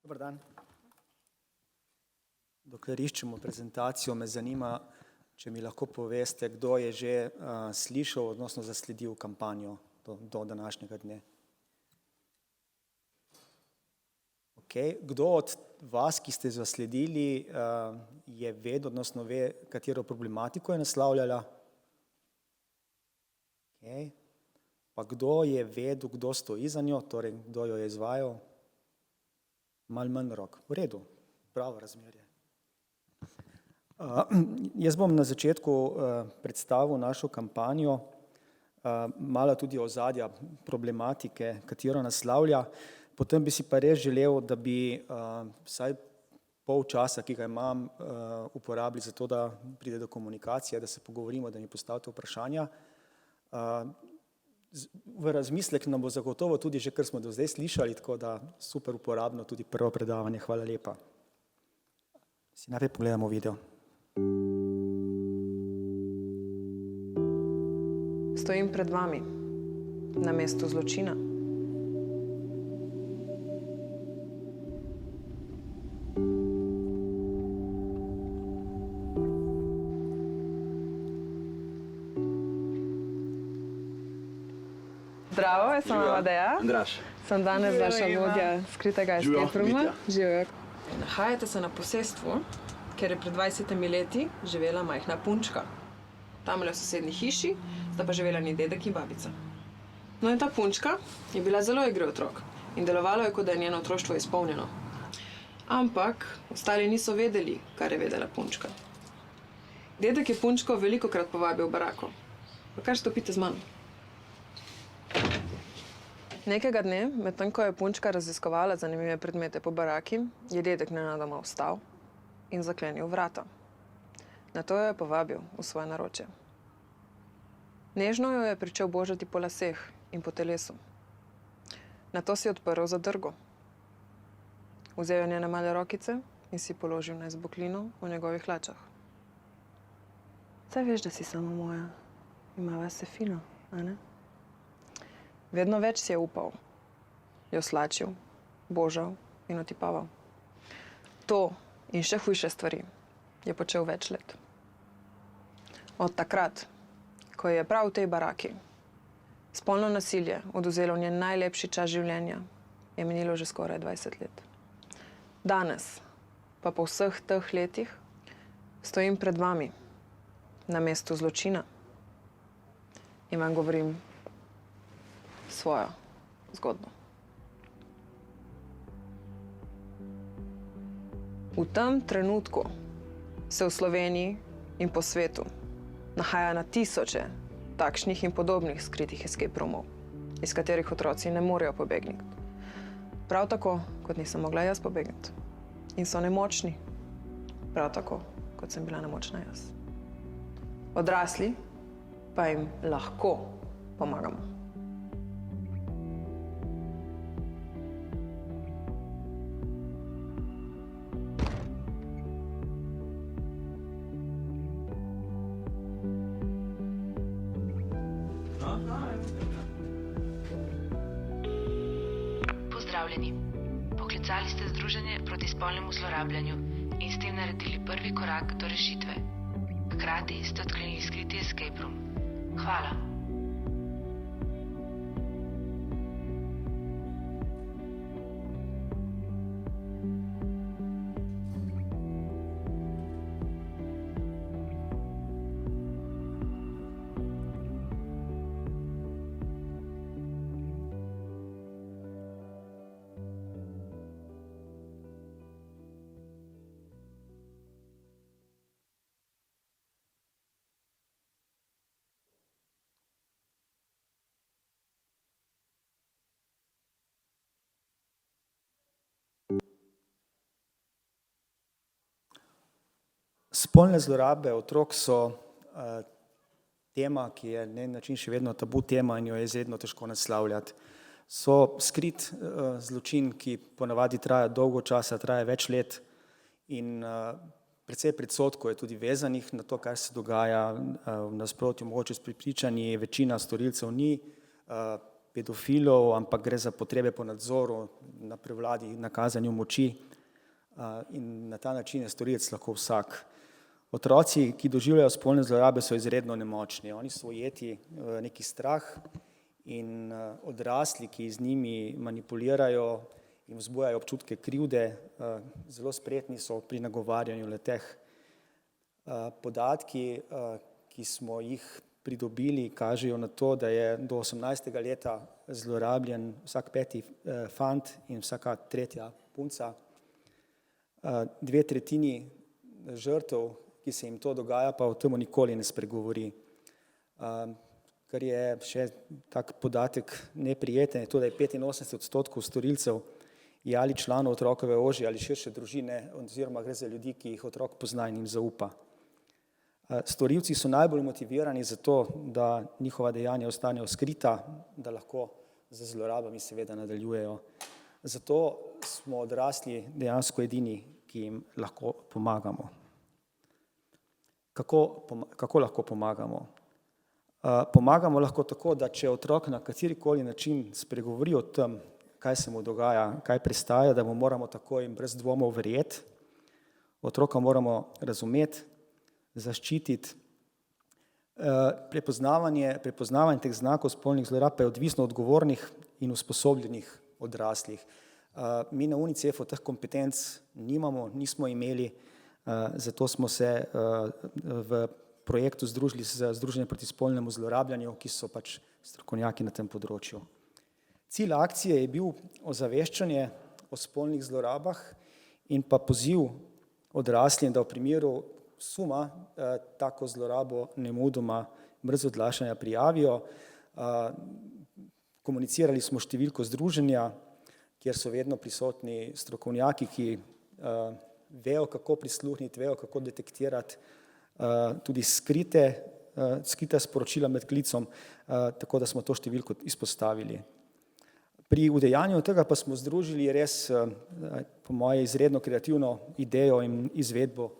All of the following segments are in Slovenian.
Dobar dan. Dokler iščemo prezentacijo, me zanima, če mi lahko poveste, kdo je že slišal, odnosno zasledil kampanjo do današnjega dne. Okay. Kdo od vas, ki ste zasledili, je vedel, odnosno ve, katero problematiko je naslavljala? Okay. Pa kdo je vedel, kdo stoji za njo, torej kdo jo je izvajal? Malo manj rok. V redu, pravo razmerje. Jaz bom na začetku predstavil našo kampanjo, malo tudi ozadja problematike, katero naslavlja. Potem bi si pa res želel, da bi vsaj pol časa, ki ga imam, uporabili za to, da pride do komunikacije, da se pogovorimo, da mi postavite vprašanja. V razmislek nam bo zagotovo tudi že, kar smo do zdaj slišali, tako da super uporabno tudi prvo predavanje. Hvala lepa. Si najprej pogledamo video. Stojim pred vami na mestu zločina. Zdravo, jaz sem Amadeja. Andraž. Sem danes vaša vodja skritega escape rooma. Živjo. Nahajate se na posestvu, kjer je pred 20 leti živela majhna punčka. Tamle v sosednji hiši sta pa živela njen dedek in babica. No in ta punčka je bila zelo igriv otrok in delovalo je, kot da je njeno otroštvo izpolnjeno. Ampak ostali niso vedeli, kar je vedela punčka. Dedek je punčko velikokrat povabil v barako. Pa kar stopite z mano. Nekega dne, medtem ko je punčka raziskovala zanimive predmete po baraki, je dedek nenadoma vstal in zaklenil vrata. Nato jo je povabil v svoje naročje. Nežno jo je pričel božati po laseh in po telesu. Nato si odprl zadrgo. Vzel je njene male rokice in si položil na izboklino v njegovih hlačah. Saj veš, da si samo moja. Imava se fino, a ne? Vedno več si je upal, jo slačil, božal in otipaval. To in še hujše stvari je počel več let. Od takrat, ko je prav v tej baraki spolno nasilje odvzelo njen najlepši čas življenja, je minilo že skoraj 20 let. Danes, pa po vseh teh letih, stojim pred vami na mestu zločina in vam govorim svojo zgodbo. V tem trenutku se v Sloveniji in po svetu nahaja na tisoče takšnih in podobnih skritih escape roomov, iz katerih otroci ne morejo pobegniti. Prav tako, kot nisem mogla jaz pobegniti. In so nemočni, prav tako, kot sem bila nemočna jaz. Odrasli pa jim lahko pomagamo. Pozdravljeni. Poklicali ste Združenje proti spolnemu zlorabljanju in s tem naredili prvi korak do rešitve. Hkrati ste odklenili skriti escape room. Hvala. Spolne zlorabe otrok so tema, ki je na en način še vedno tabu tema in jo je izredno težko naslavljati. So skrit zločin, ki ponavadi traja dolgo časa, traja več let in precej predsodkov je tudi vezanih na to, kar se dogaja v nasprotju mogoče s prepričanji, večina storilcev ni pedofilov, ampak gre za potrebe po nadzoru, na prevladi, nakazanju moči in na ta način je storilec lahko vsak. Otroci, ki doživljajo spolne zlorabe, so izredno nemočni. Oni so ujeti v neki strah in odrasli, ki z njimi manipulirajo in vzbujajo občutke krivde, zelo spretni so pri nagovarjanju le-teh. Podatki, ki smo jih pridobili, kažejo na to, da je do 18. leta zlorabljen vsak 5. fant in vsaka 3. punca. 2/3 žrtev, ki se jim to dogaja, pa o tem nikoli ne spregovori. Kar je še tak podatek neprijeten, je to, da je 85% storilcev je ali članov otrokove ožje ali širše družine, oziroma gre za ljudi, ki jih otrok pozna in jim zaupa. Storilci so najbolj motivirani za to, da njihova dejanja ostanejo skrita, da lahko z zlorabami seveda nadaljujejo. Zato smo odrasli dejansko edini, ki jim lahko pomagamo. Kako lahko pomagamo? Pomagamo lahko tako, da če otrok na katerikoli način spregovori o tem, kaj se mu dogaja, kaj pristaja, da mu moramo takoj in brez dvomov verjeti, otroka moramo razumeti, zaščititi. Prepoznavanje teh znakov spolnih zlorab je odvisno od odgovornih in usposobljenih odraslih. Mi na UNICEF-u teh kompetenc nismo imeli, zato smo se v projektu združili z Združenjem proti spolnemu zlorabljanju, ki so pač strokovnjaki na tem področju. Cilj akcije je bil ozaveščanje o spolnih zlorabah in pa poziv odraslim, da v primeru suma tako zlorabo nemudoma brez odlašanja prijavijo. Komunicirali smo številko združenja, kjer so vedno prisotni strokovnjaki, ki vejo, kako prisluhniti, vejo, kako detektirati tudi skrita sporočila med klicom, tako da smo to številko izpostavili. Pri udejanju tega pa smo združili res, po moje, izredno kreativno idejo in izvedbo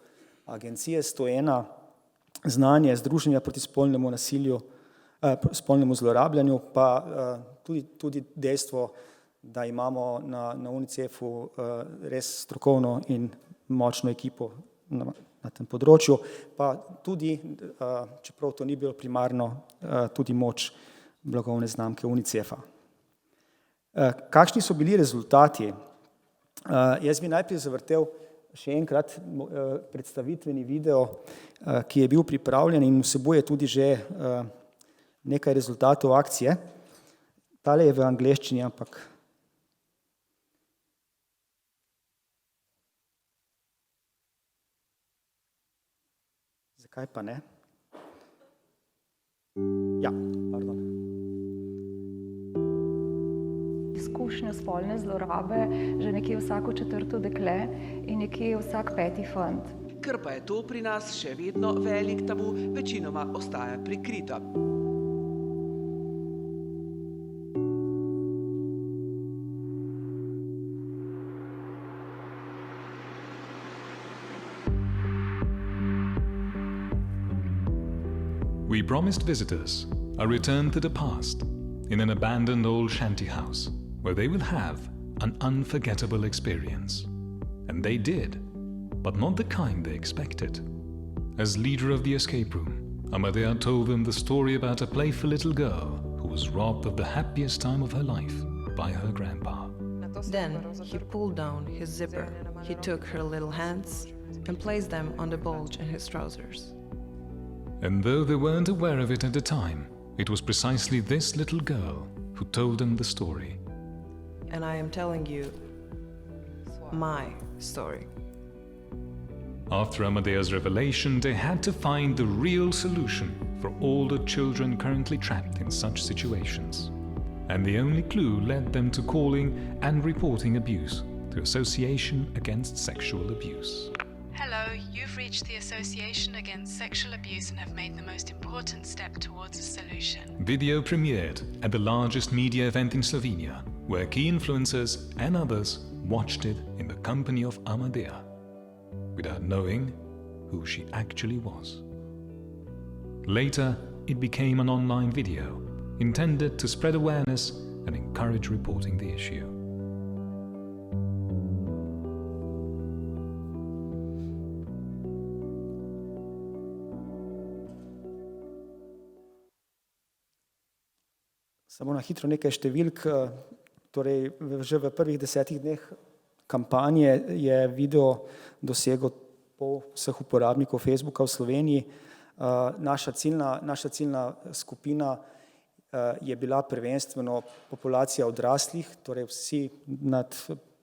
agencije 101, znanje Združenja proti spolnemu nasilju, spolnemu zlorabljanju, pa tudi dejstvo, da imamo na UNICEF-u res strokovno in močno ekipo na tem področju, pa tudi, čeprav to ni bilo primarno, tudi moč blagovne znamke UNICEF-a. Kakšni so bili rezultati? Jaz bi najprej zavrtel še enkrat predstavitveni video, ki je bil pripravljen in vsebuje tudi že nekaj rezultatov akcije. Tale je v angleščini, ampak zakaj pa ne? Ja, pardon. Izkušnjo spolne zlorabe že nekje vsako 4. dekle in nekje vsak 5. fant. Ker pa je to pri nas še vedno velik tabu, večinoma ostaja prikrito. We promised visitors a return to the past in an abandoned old shanty house where they will have an unforgettable experience. And they did, but not the kind they expected. As leader of the escape room, Amadea told them the story about a playful little girl who was robbed of the happiest time of her life by her grandpa. Then he pulled down his zipper. He took her little hands and placed them on the bulge in his trousers. And though they weren't aware of it at the time, it was precisely this little girl who told them the story. And I am telling you my story. After Amadea's revelation, they had to find the real solution for all the children currently trapped in such situations. And the only clue led them to calling and reporting abuse to Association Against Sexual Abuse. Hello, you've reached the Association Against Sexual Abuse and have made the most important step towards a solution. Video premiered at the largest media event in Slovenia, where key influencers and others watched it in the company of Amadea, without knowing who she actually was. Later, it became an online video intended to spread awareness and encourage reporting the issue. Samo na hitro nekaj številk. Torej, že v prvih 10 dneh kampanje je video dosegel pol vseh uporabnikov Facebooka v Sloveniji. Naša ciljna skupina je bila prvenstveno populacija odraslih, torej vsi nad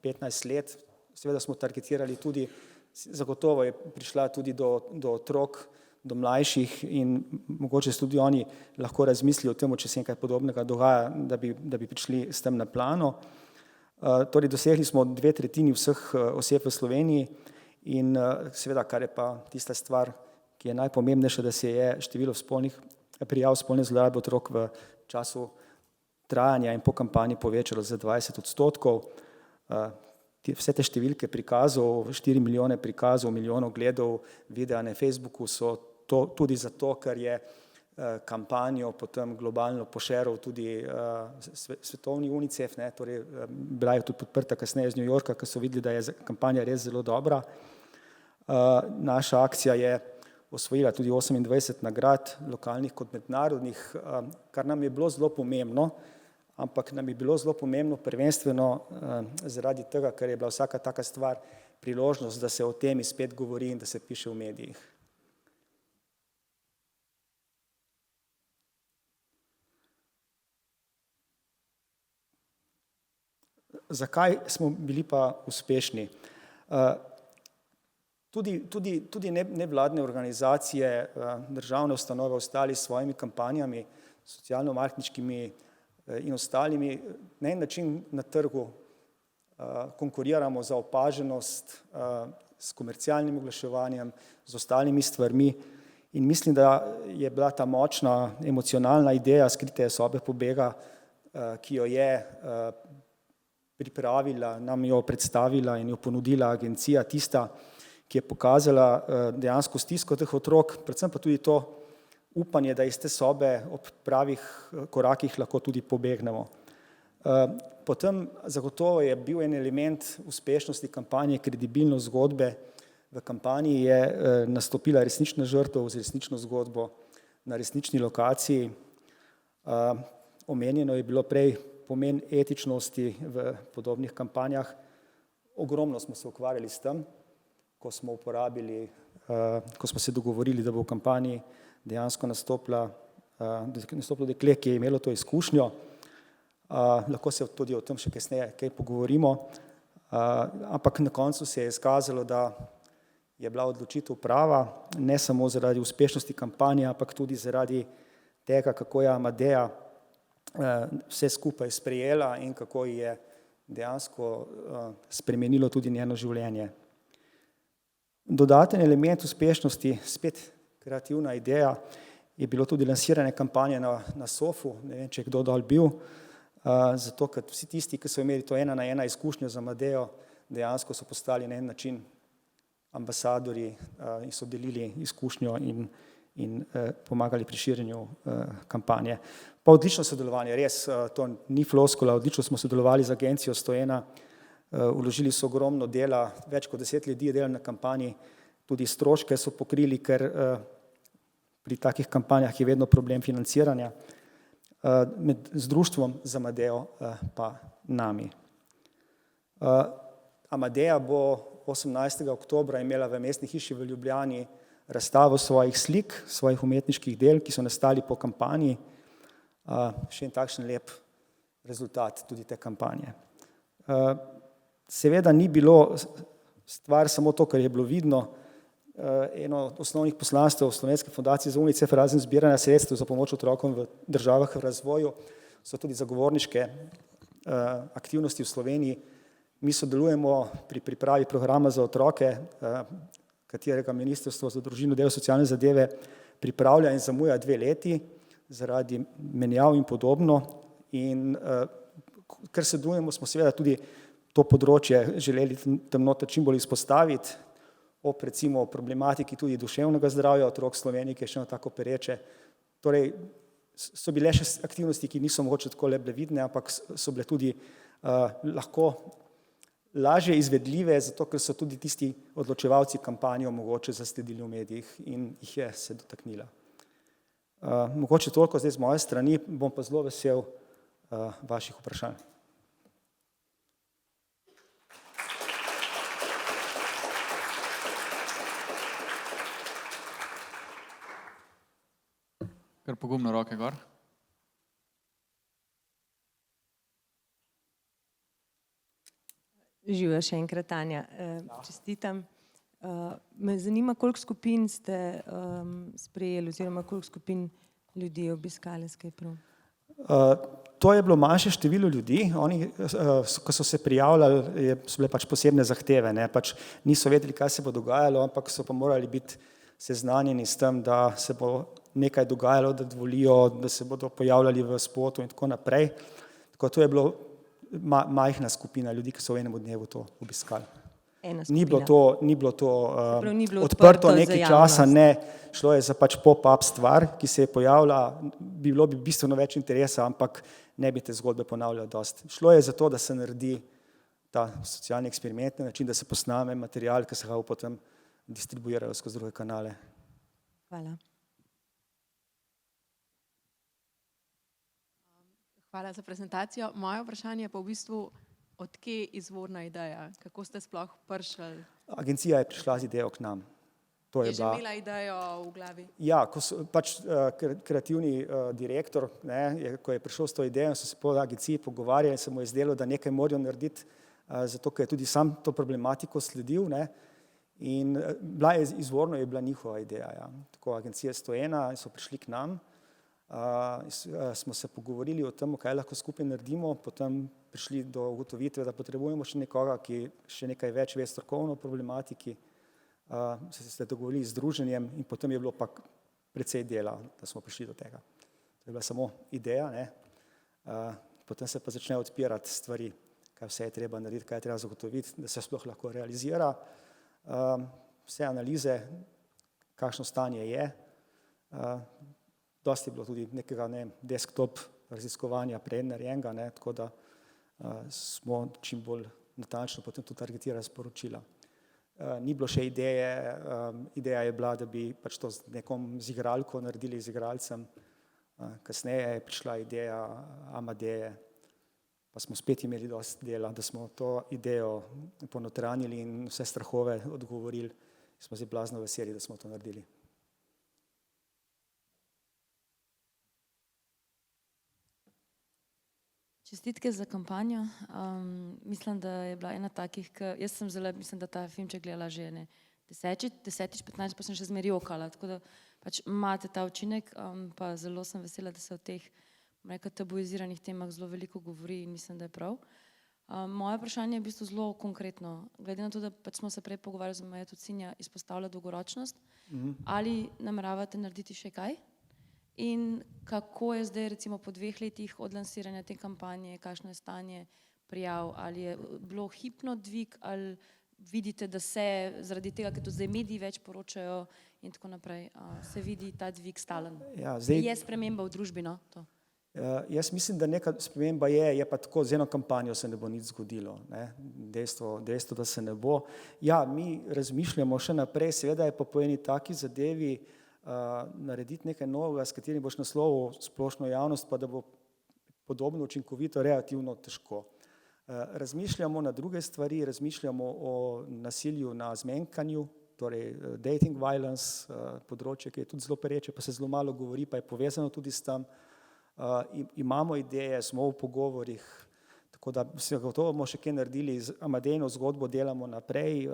15 let. Seveda smo targetirali tudi, zagotovo je prišla tudi do otrok, do mlajših in mogoče tudi oni lahko razmislijo o tem, če se nekaj podobnega dogaja, da bi prišli s tem na plano. Torej dosegli smo 2/3 vseh oseb v Sloveniji in seveda, kar je pa tista stvar, ki je najpomembnejša, da se je število prijav spolne zlorabe otrok v času trajanja in po kampanji povečalo za 20%. Vse te številke prikazov, 4 milijone prikazov, milijonov gledov videa na Facebooku so to tudi zato, ker je kampanjo potem globalno pošeril tudi svetovni UNICEF, torej bila je tudi podprta kasneje iz New Yorka, ker so videli, da je kampanja res zelo dobra. Naša akcija je osvojila tudi 28 nagrad, lokalnih kot mednarodnih, kar nam je bilo zelo pomembno, ampak nam je bilo zelo pomembno prvenstveno zaradi tega, ker je bila vsaka taka stvar priložnost, da se o temi spet govori in da se piše v medijih. Zakaj smo bili pa uspešni? Tudi nevladne organizacije, državne ustanove, ostali s svojimi kampanjami, socialno-marketinškimi in ostalimi, na en način na trgu konkuriramo za opaženost s komercialnim oglaševanjem, z ostalimi stvarmi in mislim, da je bila ta močna emocionalna ideja skrite sobe pobega, ki jo je pripravila, nam jo predstavila in jo ponudila agencija, tista, ki je pokazala dejansko stisko teh otrok, predvsem pa tudi to upanje, da iz te sobe ob pravih korakih lahko tudi pobegnemo. Potem zagotovo je bil en element uspešnosti kampanje, kredibilnost zgodbe. V kampanji je nastopila resnična žrtev z resnično zgodbo na resnični lokaciji. Omenjeno je bilo prej pomen etičnosti v podobnih kampanjah. Ogromno smo se ukvarjali s tem, ko smo se dogovorili, da bo v kampanji dejansko nastopilo dekle, ki je imelo to izkušnjo. Lahko se tudi o tem še kasneje kaj pogovorimo, ampak na koncu se je izkazalo, da je bila odločitev prava, ne samo zaradi uspešnosti kampanje, ampak tudi zaradi tega, kako je Amadeja vse skupaj sprejela in kako je dejansko spremenilo tudi njeno življenje. Dodaten element uspešnosti, spet kreativna ideja, je bilo tudi lansiranje kampanje na SOF-u, ne vem, če je kdo dol bil, zato ker vsi tisti, ki so imeli to 1-na-1 izkušnjo z Amadejo, dejansko so postali na en način ambasadorji in so delili izkušnjo in pomagali pri širjenju kampanje. Pa odlično sodelovanje, res, to ni floskula, odlično smo sodelovali z agencijo 101, vložili so ogromno dela, več kot 10 ljudi je delalo na kampanji, tudi stroške so pokrili, ker pri takih kampanjah je vedno problem financiranja, z društvom z Amadejo pa nami. Amadeja bo 18. oktobra imela v Mestni hiši v Ljubljani razstavo svojih slik, svojih umetniških del, ki so nastali po kampanji. Še en takšen lep rezultat tudi te kampanje. Seveda ni bilo stvar samo to, kar je bilo vidno. Eno od osnovnih poslanstev Slovenske fundacije za UNICEF, razen zbiranja sredstev za pomoč otrokom v državah v razvoju, so tudi zagovorniške aktivnosti v Sloveniji. Mi sodelujemo pri pripravi programa za otroke, katerega Ministrstvo za družino, delo, socialne zadeve pripravlja in zamuja 2 leti zaradi menjav in podobno. In ker sodelujemo, smo seveda tudi to področje želeli tam noter čim bolj izpostaviti, ob recimo problematiki tudi duševnega zdravja otrok v Sloveniji, ki je še eno tako pereče. Torej, so bile še aktivnosti, ki niso mogoče tako le bile vidne, ampak so bile tudi lahko lažje izvedljive, zato ker so tudi tisti odločevalci kampanjo mogoče zasledili v medijih in jih je se dotaknila. Mogoče toliko zdaj z moje strani, bom pa zelo vesel vaših vprašanj. Kar pogumno roke gor. Živjo še enkrat, Tanja. Čestitam. Me zanima, koliko skupin ste sprejeli oziroma koliko skupin ljudi je obiskali Escape Room? To je bilo manjše število ljudi. Oni, ko so se prijavljali, so bile pač posebne zahteve, ne? Pač niso vedeli, kaj se bo dogajalo, ampak so pa morali biti seznanjeni s tem, da se bo nekaj dogajalo, da dovolijo, da se bodo pojavljali v spotu in tako naprej. Tako to je bilo majhna skupina ljudi, ki so v enem dnevu to obiskali. Ni bilo to odprto nekaj časa, ne, šlo je za pač pop-up stvar, ki se je pojavila, bilo bi bistveno več interesa, ampak ne bi te zgodbe ponavljali dosti. Šlo je za to, da se naredi ta socialni eksperiment na način, da se posname material, ki se ga potem distribuirajo skozi druge kanale. Hvala. Hvala za prezentacijo. Moje vprašanje je pa v bistvu, odkje izvorna ideja? Kako ste sploh prišli? Agencija je prišla z idejo k nam. Je že imela idejo v glavi? Ja, pač kreativni direktor, ko je prišel s to idejo, so se po agenciji pogovarjali in se mu je zdelo, da nekaj morajo narediti, zato ker je tudi sam to problematiko sledil, in izvorno je bila njihova ideja. Ja. Tako agencija 101 so prišli k nam, smo se pogovorili o tem, kaj lahko skupaj naredimo, potem prišli do ugotovitve, da potrebujemo še nekoga, ki še nekaj več ve strokovno o problematiki, se dogovorili z združenjem in potem je bilo pa precej dela, da smo prišli do tega. To je bila samo ideja, potem se pa začne odpirati stvari, kaj vse je treba narediti, kaj je treba zagotoviti, da se sploh lahko realizira. Vse analize, kakšno stanje je, dosti je bilo tudi nekega desktop raziskovanja narejenega, tako da smo čim bolj natančno potem tudi targetirali sporočila. Ni bilo še ideje, ideja je bila, da bi pač to z nekom z igralko naredili z igralcem, kasneje je prišla ideja Amadeje, pa smo spet imeli dosti dela, da smo to idejo ponotranjili in vse strahove odgovorili, smo zdaj blazno veseli, da smo to naredili. Čestitke za kampanjo. Mislim, da je bila ena takih, jaz sem zelo, mislim, da ta filmček gledala že desetič, 15, pa sem še zmeri jokala, tako da pač imate ta učinek, pa zelo sem vesela, da se o teh tabuiziranih temah zelo veliko govori in mislim, da je prav. Moje vprašanje je v bistvu zelo konkretno. Glede na to, da pač smo se prej pogovarjali, z moja tudi Sinja izpostavlja dolgoročnost, ali nameravate narediti še kaj? In kako je zdaj recimo po 2 letih od lansiranja te kampanje, kakšno je stanje prijav, ali je bilo hipno dvig, ali vidite, da se zaradi tega, ker to zdaj mediji več poročajo in tako naprej, se vidi ta dvig stalen? Je sprememba v družbi, no? Jaz mislim, da neka sprememba je pa tako, z eno kampanjo se ne bo nič zgodilo. Dejstvo, da se ne bo. Ja, mi razmišljamo še naprej, seveda je pa po eni taki zadevi narediti nekaj novega, s katerim boš naslovil splošno javnost, pa da bo podobno učinkovito, relativno težko. Razmišljamo na druge stvari, razmišljamo o nasilju na zmenkanju, torej dating violence, področje, ki je tudi zelo pereče, pa se zelo malo govori, pa je povezano tudi s tem. Imamo ideje, smo v pogovorih, tako da se gotovo bomo še kaj naredili, z Amadejino zgodbo delamo naprej,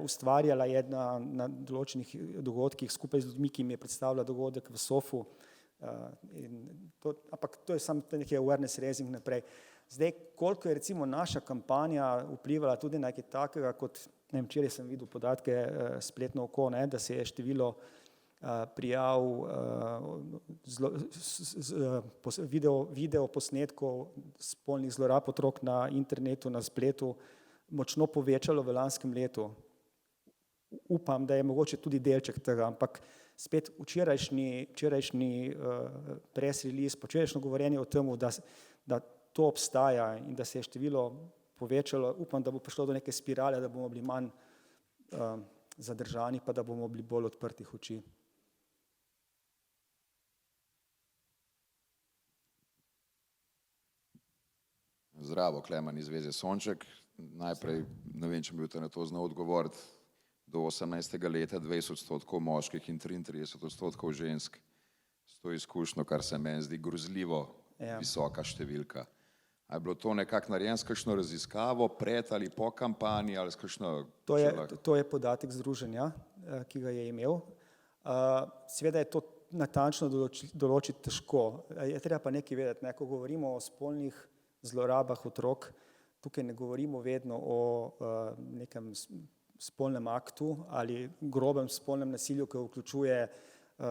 ustvarjala je na določenih dogodkih skupaj z ljudmi, ki mi je predstavila dogodek v Sofu, ampak to je samo nekaj awareness raising naprej. Zdaj, koliko je recimo naša kampanja vplivala tudi na nekaj takega, kot, včeraj sem videl podatke spletno oko, da se je število prijav video posnetkov spolnih zlorab otrok na internetu, na spletu močno povečalo v lanskem letu. Upam, da je mogoče tudi delček tega, ampak Spet včerajšnji press release, včerajšnje govorjenje o tem, da to obstaja in da se je število povečalo, upam, da bo prišlo do neke spirale, da bomo bili manj zadržani, pa da bomo bili bolj odprtih oči. Zdravo, Klemen iz Zveze Sonček. Najprej, ne vem, če bi na to znal odgovoriti, do 18. leta 20% moških in 33% žensk s to izkušnjo, kar se meni zdi grozljivo visoka številka. A je bilo to nekako narejeno s kakšno raziskavo pred ali po kampanji ali s kakšno... To je podatek združenja, ki ga je imel. Seveda je to natančno določiti težko. Je treba pa nekaj vedeti, ko govorimo o spolnih zlorabah otrok, tukaj ne govorimo vedno o nekem spolnem aktu ali grobem spolnem nasilju, ki vključuje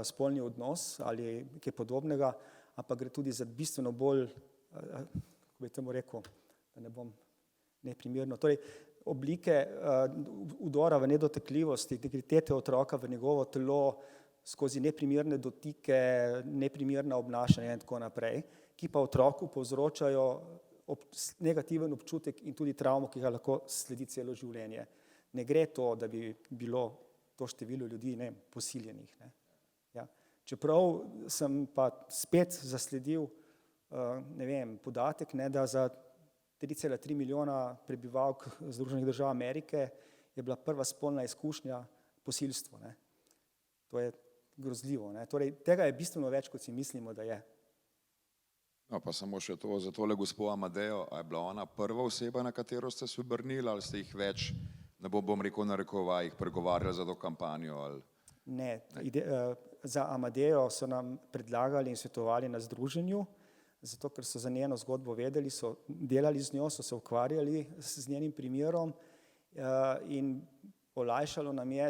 spolni odnos ali kaj podobnega, ampak gre tudi za bistveno bolj, kako bi temu rekel, da ne bom neprimerno, torej oblike vdora v nedotakljivost, integritete otroka v njegovo telo skozi neprimerne dotike, neprimerna obnašanja in tako naprej, ki pa otroku povzročajo negativen občutek in tudi travmo, ki ga lahko sledi celo življenje. Ne gre to, da bi bilo to število ljudi posiljenih. Čeprav sem pa spet zasledil podatek, da za 3,3 milijona prebivalk Združenih držav Amerike je bila prva spolna izkušnja posilstvo. To je grozljivo. Torej, tega je bistveno več, kot si mislimo, da je. No, pa samo še to, za tole gospo Amadejo, a je bila ona prva oseba, na katero ste se obrnili, ali ste jih več, ne bom rekel narekovajih, pregovarjali za to kampanjo? Ne, za Amadejo so nam predlagali in svetovali na združenju, zato ker so za njeno zgodbo vedeli, so delali z njo, so se ukvarjali z njenim primerom in olajšalo nam je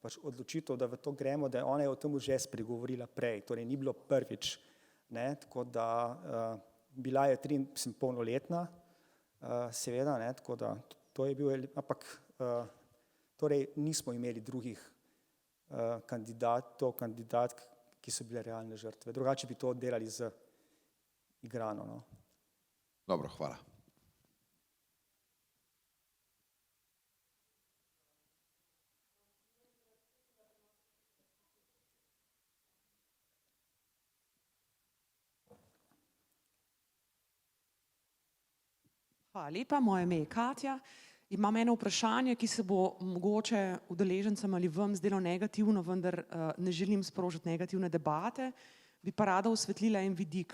pač odločitev, da v to gremo, da ona je o tem že spregovorila prej, torej ni bilo prvič. Tako da bila je polnoletna, seveda, tako da to je bil, ampak torej nismo imeli drugih kandidatk, ki so bile realne žrtve. Drugače bi to delali z igrano. Dobro, hvala. Hvala lepa, moje ime je Katja. Imam eno vprašanje, ki se bo mogoče udeležencem ali vam zdelo negativno, vendar ne želim sprožiti negativne debate, bi pa rada osvetlila en vidik.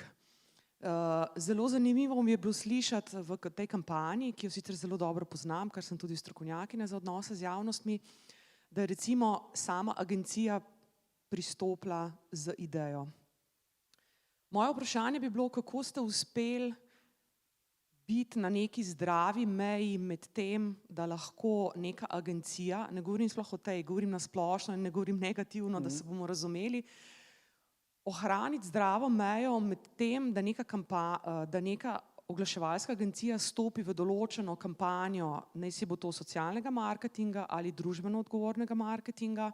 Zelo zanimivo mi je bilo slišati v tej kampanji, ki jo sicer zelo dobro poznam, ker sem tudi strokovnjakinja za odnose z javnostmi, da je recimo sama agencija pristopila z idejo. Moje vprašanje bi bilo, kako ste uspeli biti na neki zdravi meji med tem, da lahko neka agencija, ne govorim sploh o tej, govorim na splošno in ne govorim negativno, da se bomo razumeli, ohraniti zdravo mejo med tem, da neka oglaševalska agencija stopi v določeno kampanjo, naj si bo to socialnega marketinga ali družbeno odgovornega marketinga,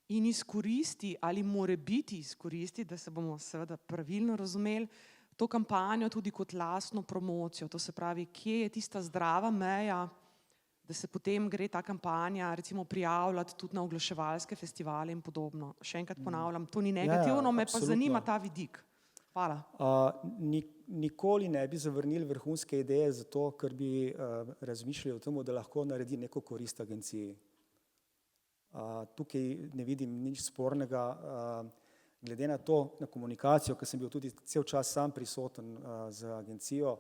in izkoristi ali morebiti izkoristi, da se bomo seveda pravilno razumeli, to kampanjo tudi kot lastno promocijo, to se pravi, kje je tista zdrava meja, da se potem gre ta kampanja recimo prijavljati tudi na oglaševalske festivale in podobno. Še enkrat ponavljam, to ni negativno, me pa zanima ta vidik. Hvala. Nikoli ne bi zavrnili vrhunske ideje zato, ker bi razmišljali o tem, da lahko naredi neko korist agenciji. Tukaj ne vidim nič spornega. Glede na to, na komunikacijo, ker sem bil tudi cel čas sam prisoten z agencijo,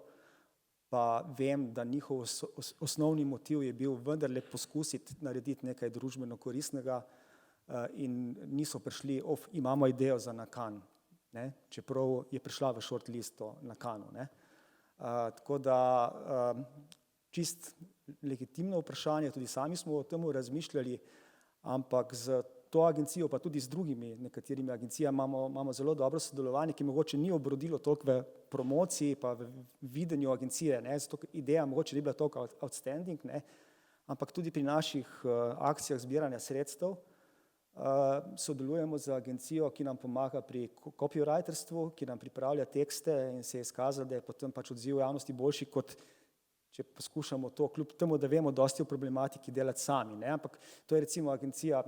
pa vem, da njihov osnovni motiv je bil vendarle poskusiti narediti nekaj družbeno koristnega in niso prišli, imamo idejo za Nakan, čeprav je prišla v short listu Nakanu. Tako da čist legitimno vprašanje, tudi sami smo o tem razmišljali, ampak z to agencijo, pa tudi z drugimi nekaterimi agencijami imamo zelo dobro sodelovanje, ki mogoče ni obrodilo toliko v promociji, pa v videnju agencije, zato ideja mogoče ni bila toliko outstanding, ampak tudi pri naših akcijah zbiranja sredstev Sodelujemo z agencijo, ki nam pomaga pri copywriterstvu, ki nam pripravlja tekste in se je izkazalo, da je potem pač odziv javnosti boljši, kot če poskušamo to, kljub temu, da vemo dosti o problematiki, delati sami, ne? Ampak to je recimo agencija,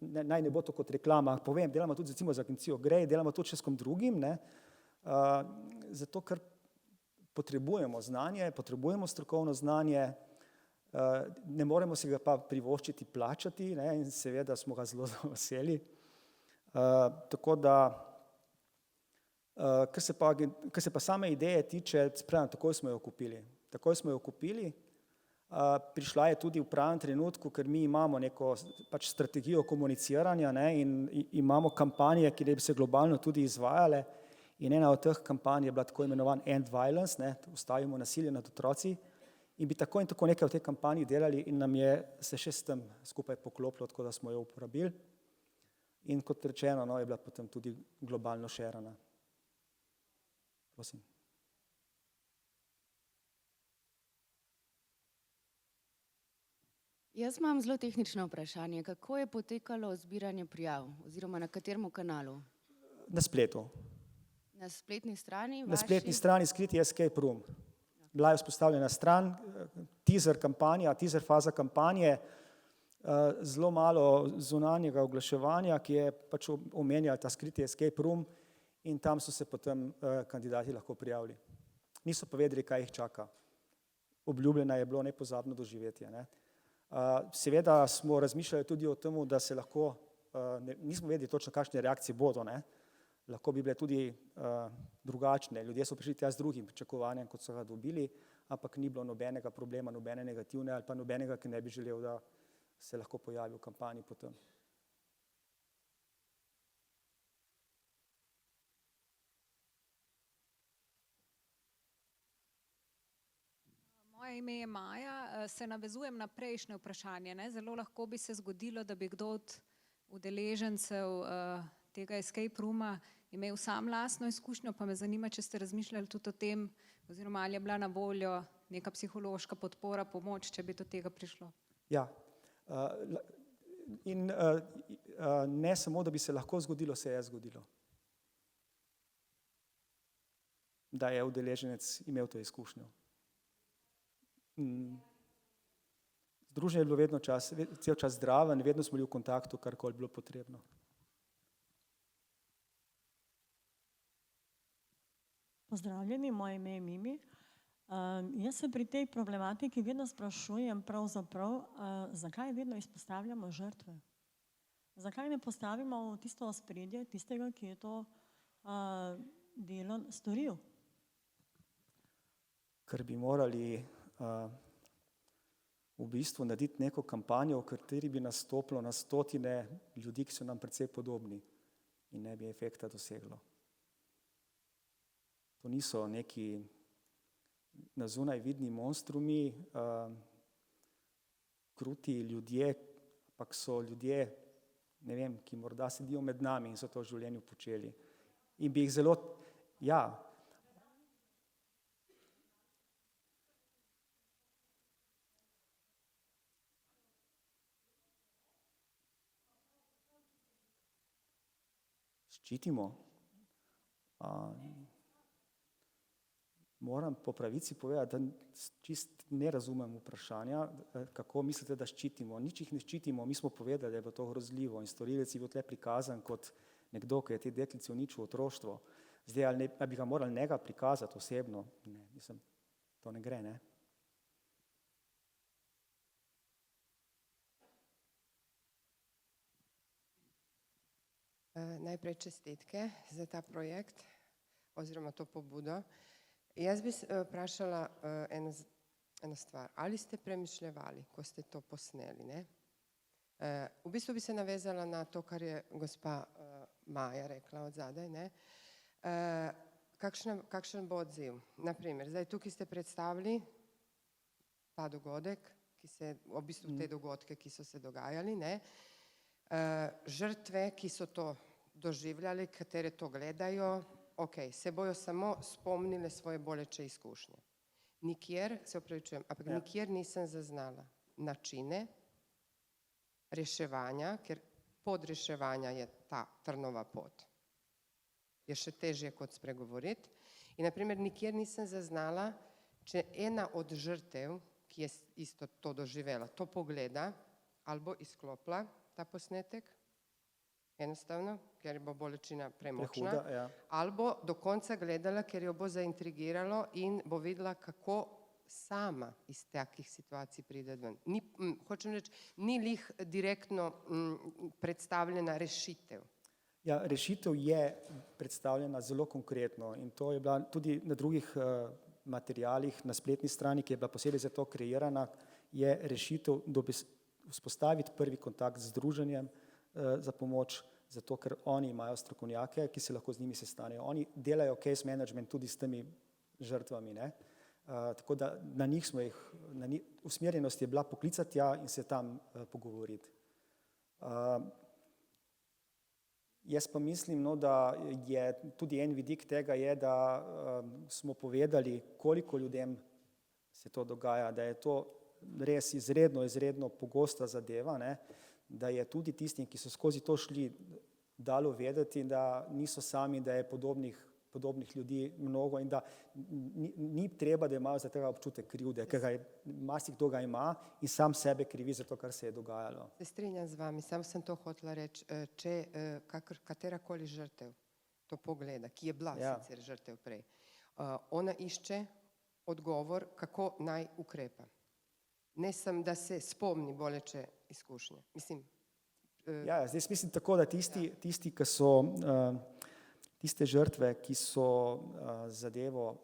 naj ne bo to kot reklama, povem, delamo tudi recimo z agencijo Grey, delamo tudi še s kom drugim, ne? Zato, ker potrebujemo znanje, potrebujemo strokovno znanje, ne moremo se ga pa privoščiti plačati, ne? In seveda smo ga zelo veseli. Tako da, kar se pa same ideje tiče, takoj smo jo kupili. Prišla je tudi v pravem trenutku, ker mi imamo neko pač strategijo komuniciranja, ne, in imamo kampanje, ki bi se globalno tudi izvajale, in ena od teh kampanj je bila tako imenovan End Violence, ne, ustavimo nasilje nad otroci, in bi tako in tako nekaj v tej kampanji delali in nam je se še s tem skupaj poklopilo, tako da smo jo uporabili. In kot rečeno, no, je bila potem tudi globalno šerana. Prosim. Jaz imam zelo tehnično vprašanje. Kako je potekalo zbiranje prijav oziroma na katerem kanalu? Na spletu. Na spletni strani? Na spletni strani Skriti escape room. Bila je vzpostavljena stran, teaser kampanja, teaser faza kampanje, zelo malo zunanjega oglaševanja, ki je pač omenjal ta Skriti escape room in tam so se potem kandidati lahko prijavili. Niso pa vedeli, kaj jih čaka. Obljubljena je bilo nepozabno doživetje, ne. Seveda smo razmišljali tudi o tem, da se lahko, nismo vedeli točno, kakšne reakcije bodo, ne. Lahko bi bile tudi drugačne. Ljudje so prišli tja z drugim pričakovanjem, kot so ga dobili, ampak ni bilo nobenega problema, nobene negativne ali pa nobenega, ki ne bi želel, da se lahko pojavi v kampanji potem. Moje ime je Maja, se navezujem na prejšnje vprašanje, ne. Zelo lahko bi se zgodilo, da bi kdo od udeležencev tega escape rooma imel sam lastno izkušnjo, pa me zanima, če ste razmišljali tudi o tem, oziroma ali je bila na voljo neka psihološka podpora, pomoč, če bi do tega prišlo. Ja, in ne samo, da bi se lahko zgodilo, se je zgodilo. Da je udeleženec imel to izkušnjo. Združenje je bilo vedno cel čas zdraven, vedno smo bili v kontaktu, karkoli bilo potrebno. Pozdravljeni, moje ime je Mimi. Jaz se pri tej problematiki vedno sprašujem pravzaprav, zakaj vedno izpostavljamo žrtve. Zakaj ne postavimo v tisto ospredje tistega, ki je to delo storil? Ker bi morali v bistvu narediti neko kampanjo, v kateri bi nastopilo na stotine ljudi, ki so nam precej podobni in ne bi efekta doseglo. To niso neki na zunaj vidni monstrumi, kruti ljudje, ampak so ljudje, ne vem, ki morda sedijo med nami in so to v življenju počeli. In bi jih zelo, ja, ščitimo. Moram po pravici povedati, da čist ne razumem vprašanja, kako mislite, da ščitimo. Nič jih ne ščitimo, mi smo povedali, da je bilo to grozljivo in storilec je bil tle prikazan kot nekdo, ki je te deklici uničil otroštvo. Zdaj, ali bi ga morali njega prikazati osebno? Ne, mislim, to ne gre, ne. Najprej čestitke za ta projekt oziroma to pobudo. Jaz bi vprašala eno stvar. Ali ste premišljevali, ko ste to posneli, ne? V bistvu bi se navezala na to, kar je gospa Maja rekla od zadaj, ne? Kakšen bo odziv? Naprimer, zdaj tukaj ste predstavili ta dogodek, v bistvu te dogodke, ki so se dogajali, ne? Žrtve, ki so to doživljali, katere to gledajo, ok, se bojo samo spomnile svoje boleče izkušnje. Nikjer, se opravičujem, ampak nikjer nisem zaznala načine reševanja, ker podreševanja je ta trnova pot. Je še težje kot spregovoriti. In naprimer nikjer nisem zaznala, če ena od žrtev, ki je isto to doživela, to pogleda, ali bo izklopila ta posnetek, enostavno, ker bo bolečina premočna, Prehuda, ja. ali bo do konca gledala, ker jo bo zaintrigiralo in bo videla, kako sama iz takih situacij pride ven. Hočem reči, ni lih direktno predstavljena rešitev. Ja, rešitev je predstavljena zelo konkretno in to je bila tudi na drugih materialih na spletni strani, ki je bila posebej za to kreirana, je rešitev vzpostaviti prvi kontakt z združenjem za pomoč, zato ker oni imajo strokovnjake, ki se lahko z njimi sestanejo. Oni delajo case management tudi s temi žrtvami, ne? Tako da na njih smo jih, usmerjenost je bila poklicati tja in se tam pogovoriti. Jaz pa mislim, no, da je tudi en vidik tega je, da smo povedali, koliko ljudem se to dogaja, da je to res izredno pogosta zadeva, ne, da je tudi tistim, ki so skozi to šli, dalo vedeti, da niso sami, da je podobnih ljudi mnogo in da ni treba, da imajo za tega občutek krivde, ker marsikdo ga ima in sam sebe krivi za to, kar se je dogajalo. Se strinjam z vami, sam sem to hotela reči, če katerakoli žrtev to pogleda, ki je bila sicer žrtev prej, ona išče odgovor, kako naj ukrepa. Ne sem, da se spomni boleče izkušnje. Mislim, Ja, zdaj mislim tako, da tisti, ki so tiste žrtve, ki so zadevo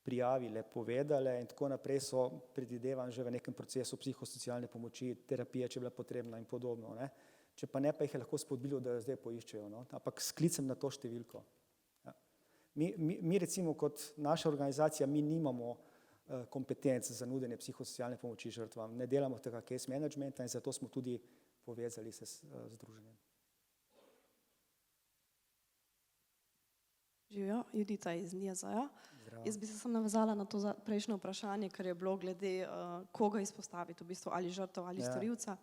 prijavile, povedale in tako naprej, so predvidevan že v nekem procesu psihosocialne pomoči, terapije, če je bila potrebna in podobno, ne. Če pa ne, pa jih je lahko spodbudilo, da jo zdaj poiščejo, no. Ampak s klicem na to številko. Ja. Mi recimo kot naša organizacija, mi nimamo kompetenc za nudenje psihosocialne pomoči žrtvam, ne delamo tega case managementa in zato smo tudi povezali se s združenjem. Živijo, Judita iz NIJZ-ja. Jaz bi se samo navezala na to prejšnje vprašanje, ker je bilo glede koga izpostaviti, v bistvu ali žrtev ali storilca,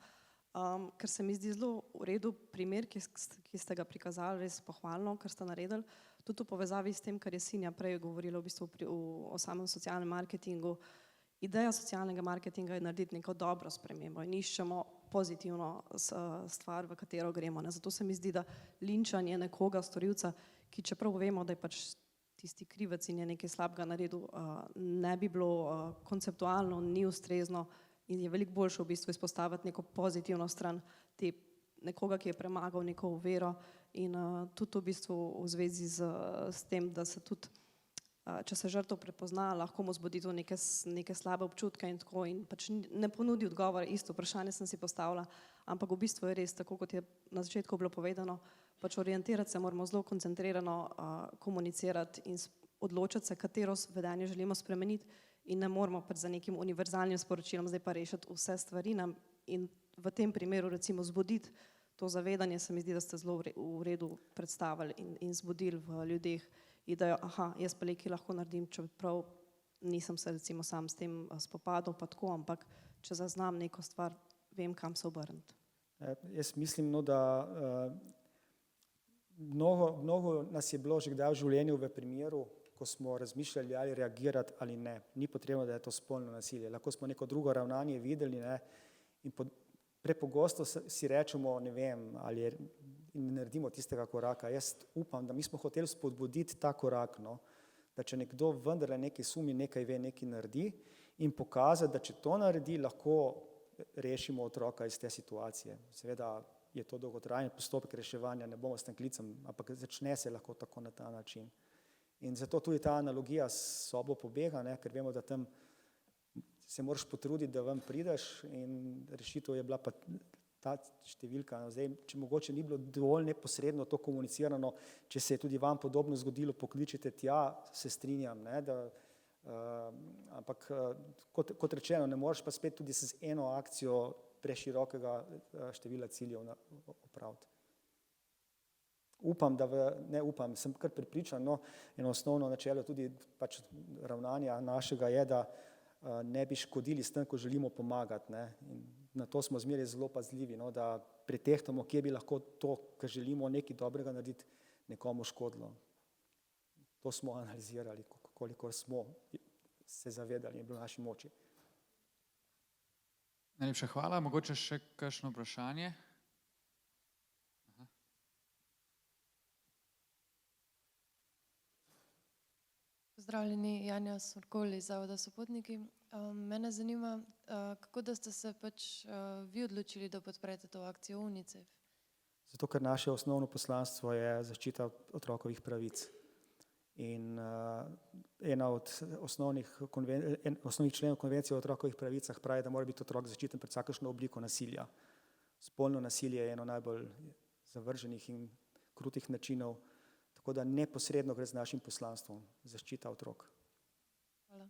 ker se mi zdi zelo v redu primer, ki ste ga prikazali, res pohvalno, kar ste naredili, tudi v povezavi s tem, kar je Sinja prej govorila v bistvu o samem socialnem marketingu. Ideja socialnega marketinga je narediti neko dobro spremembo in iščemo pozitivno stvar, v katero gremo. Zato se mi zdi, da linčanje nekoga, storilca, ki čeprav vemo, da je pač tisti krivec in je nekaj slabega naredil, ne bi bilo konceptualno, ni ustrezno in je veliko boljše v bistvu izpostaviti neko pozitivno stran nekoga, ki je premagal neko oviro in tudi v bistvu v zvezi s tem, da se tudi če se žrtev prepozna, lahko mu zbudi to neke slabe občutke in tako in pač ne ponudi odgovora, isto vprašanje sem si postavila, ampak v bistvu je res, tako kot je na začetku bilo povedano, pač orientirati se moramo zelo koncentrirano komunicirati in odločiti se, katero vedenje želimo spremeniti in ne moramo pač za nekim univerzalnim sporočilom zdaj pa rešiti vse stvari in v tem primeru recimo zbuditi to zavedanje, se mi zdi, da ste zelo v redu predstavili in zbudili v ljudeh idejo, jaz pa nekaj lahko naredim, čeprav nisem se recimo sam s tem spopadal pa tako, ampak če zaznam neko stvar, vem, kam se obrniti. Jaz mislim, no, da mnogo nas je bilo že kdaj v življenju v primeru, ko smo razmišljali ali reagirati ali ne. Ni potrebno, da je to spolno nasilje. Lahko smo neko drugo ravnanje videli, ne, in prepogosto si rečemo, ne vem, ali in naredimo tistega koraka. Jaz upam, da mi smo hoteli spodbuditi ta korak, no, da če nekdo vendarle nekaj sumi, nekaj ve, nekaj naredi in pokazati, da če to naredi, lahko rešimo otroka iz te situacije. Seveda je to dolgotrajen postopek reševanja, ne bomo s tem klicem, ampak začne se lahko tako na ta način. In zato tudi ta analogija s sobo pobega, ne, ker vemo, da tam se moraš potruditi, da ven prideš in rešitev je bila pa ta številka. Zdaj, če mogoče ni bilo dovolj neposredno to komunicirano, če se je tudi vam podobno zgodilo, pokličite tja, se strinjam, ne, da, ampak kot rečeno, ne moreš pa spet tudi z eno akcijo preširokega števila ciljev opraviti. Upam, sem kar prepričan, no, eno osnovno načelo tudi pač ravnanja našega je, da ne bi škodili s tem, ko želimo pomagati, ne, in na to smo zmeraj zelo pazljivi, no, da pretehtamo, kje bi lahko to, kar želimo nekaj dobrega narediti, nekomu škodilo. To smo analizirali, koliko smo se zavedali in bilo v naši moči. Najlepša hvala. Mogoče še kakšno vprašanje? Pozdravljeni, Janja Smrkolj iz Zavoda Sopotniki. Mene zanima, kako da ste se pač vi odločili, da podprete to akcijo UNICEF? Zato, ker naše osnovno poslanstvo je zaščita otrokovih pravic. In ena od osnovnih členov konvencije o otrokovih pravicah pravi, da mora biti otrok zaščiten pred vsakršno obliko nasilja. Spolno nasilje je eno najbolj zavrženih in krutih načinov, tako da neposredno gre z našim poslanstvom zaščita otrok. Hvala.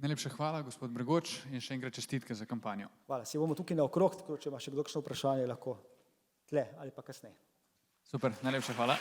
Najlepša hvala, gospod Bregoč, in še enkrat čestitke za kampanjo. Hvala. Se bomo tukaj naokrog, tako če ima še kdo kakšno vprašanje, lahko tle ali pa kasneje. Super, najlepša hvala.